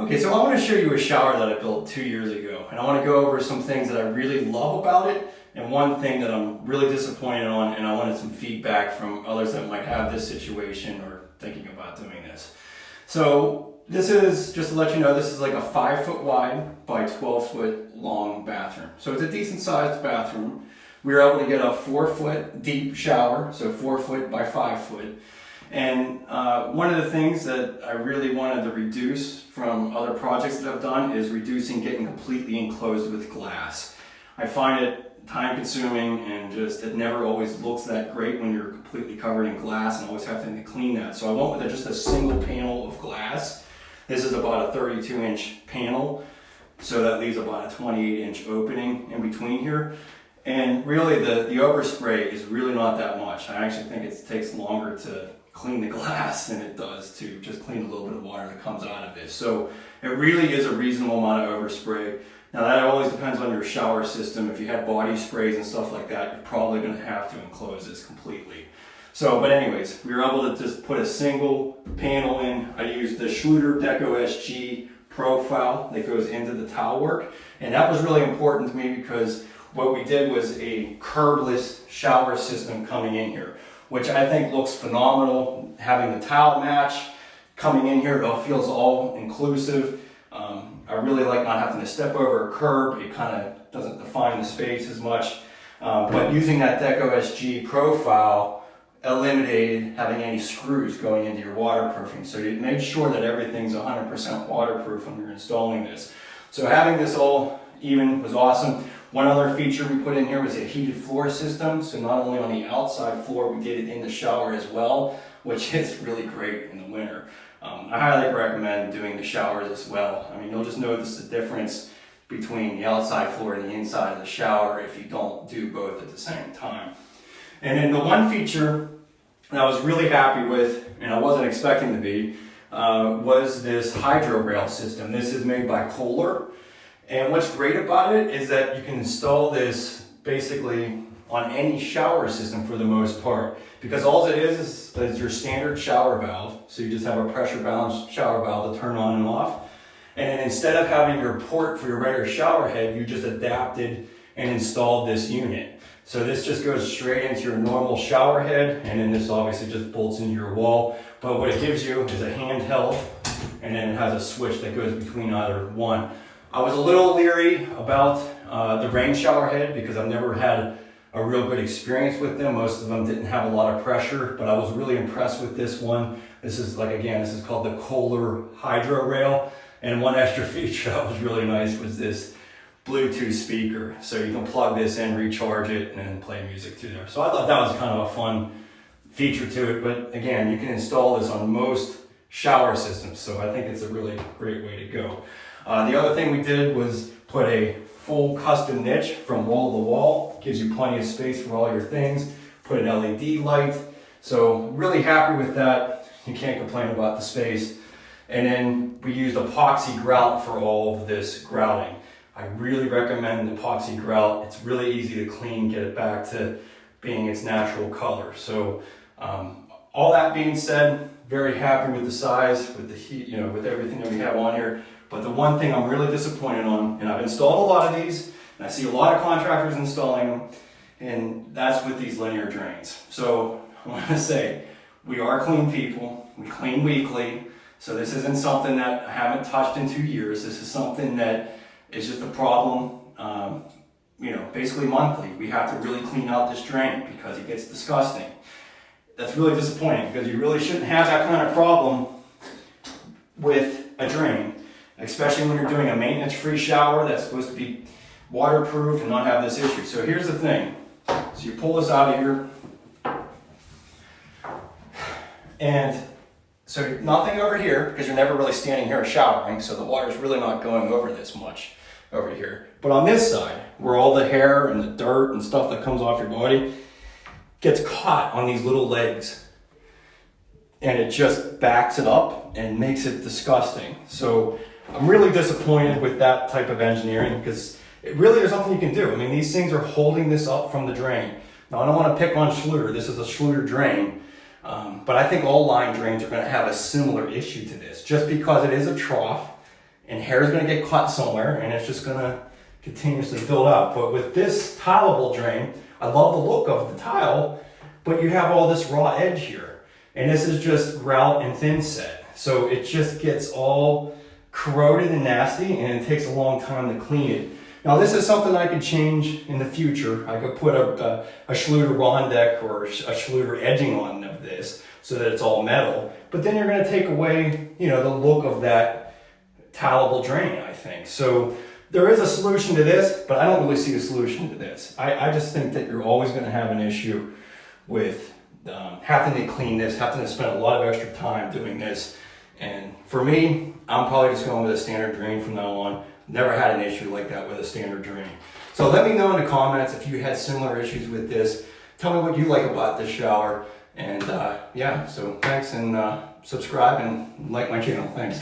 Okay, so I want to show you a shower that I built 2 years ago, and I want to go over some things that I really love about it and one thing that I'm really disappointed on, and I wanted some feedback from others that might have this situation or thinking about doing this. So this is, just to let you know, this is like a 5-foot wide by 12-foot long bathroom. So it's a decent sized bathroom. We were able to get a 4-foot deep shower, so 4 foot by 5 foot. And one of the things that I really wanted to reduce from other projects that I've done is reducing getting completely enclosed with glass. I find it time consuming and just it never always looks that great when you're completely covered in glass and always having to clean that. So I went with just a single panel of glass. This is about a 32-inch panel, so that leaves about a 28-inch opening in between here. And really the overspray is really not that much. I actually think it takes longer to clean the glass than it does to just clean a little bit of water that comes out of this. So it really is a reasonable amount of overspray. Now that always depends on your shower system. If you have body sprays and stuff like that, you're probably going to have to enclose this completely. So, but anyways, we were able to just put a single panel in. I used the Schluter Deco SG profile that goes into the towel work. And that was really important to me because what we did was a curbless shower system coming in here, which I think looks phenomenal. Having the towel match coming in here, it all feels all inclusive. I really like not having to step over a curb. It kind of doesn't define the space as much. But using that Deco SG profile eliminated having any screws going into your waterproofing. So you made sure that everything's 100% waterproof when you're installing this. So having this all even was awesome. One other feature we put in here was a heated floor system. So not only on the outside floor, we did it in the shower as well, which is really great in the winter. I highly recommend doing the showers as well. I mean, you'll just notice the difference between the outside floor and the inside of the shower if you don't do both at the same time. And then the one feature that I was really happy with, and I wasn't expecting to be, was this hydro rail system. This is made by Kohler. And what's great about it is that you can install this basically on any shower system for the most part, because all it is your standard shower valve. So you just have a pressure balanced shower valve to turn on and off. And then instead of having your port for your regular shower head, you just adapted and installed this unit. So this just goes straight into your normal shower head, and then this obviously just bolts into your wall. But what it gives you is a handheld, and then it has a switch that goes between either one. I was a little leery about the rain shower head because I've never had a real good experience with them. Most of them didn't have a lot of pressure, but I was really impressed with this one. This is this is called the Kohler Hydro Rail. And one extra feature that was really nice was this Bluetooth speaker. So you can plug this in, recharge it, and then play music through there. So I thought that was kind of a fun feature to it. But again, you can install this on most shower systems. So I think it's a really great way to go. The other thing we did was put a full custom niche from wall to wall. Gives you plenty of space for all your things. Put an LED light. So really happy with that. You can't complain about the space. And then we used epoxy grout for all of this grouting. I really recommend epoxy grout. It's really easy to clean, get it back to being its natural color. So all that being said, very happy with the size, with the heat, with everything that we have on here. But the one thing I'm really disappointed on, and I've installed a lot of these, and I see a lot of contractors installing them, and that's with these linear drains. So I want to say, we are clean people, we clean weekly, so this isn't something that I haven't touched in 2 years. This is something that is just a problem, basically monthly. We have to really clean out this drain because it gets disgusting. That's really disappointing because you really shouldn't have that kind of problem with a drain, especially when you're doing a maintenance-free shower that's supposed to be waterproof and not have this issue. So here's the thing. So you pull this out of here, and so nothing over here, because you're never really standing here showering, so the water's really not going over this much over here. But on this side, where all the hair and the dirt and stuff that comes off your body gets caught on these little legs, and it just backs it up and makes it disgusting. So I'm really disappointed with that type of engineering because it really is nothing you can do. I mean, these things are holding this up from the drain. Now, I don't want to pick on Schluter. This is a Schluter drain. But I think all line drains are going to have a similar issue to this. Just because it is a trough and hair is going to get caught somewhere, and it's just going to continuously build up. But with this tileable drain, I love the look of the tile, but you have all this raw edge here. And this is just grout and thinset. So it just gets all corroded and nasty, and it takes a long time to clean it. Now this is something I could change in the future. I could put a Schluter Rondek or a Schluter edging on this so that it's all metal. But then you're going to take away, you know, the look of that tileable drain, I think. So there is a solution to this, but I don't really see a solution to this. I just think that you're always going to have an issue with having to clean this, having to spend a lot of extra time doing this. And for me, I'm probably just going with a standard drain from now on. Never had an issue like that with a standard drain. So let me know in the comments if you had similar issues with this. Tell me what you like about this shower. And yeah, so thanks, and subscribe and like my channel. Thanks.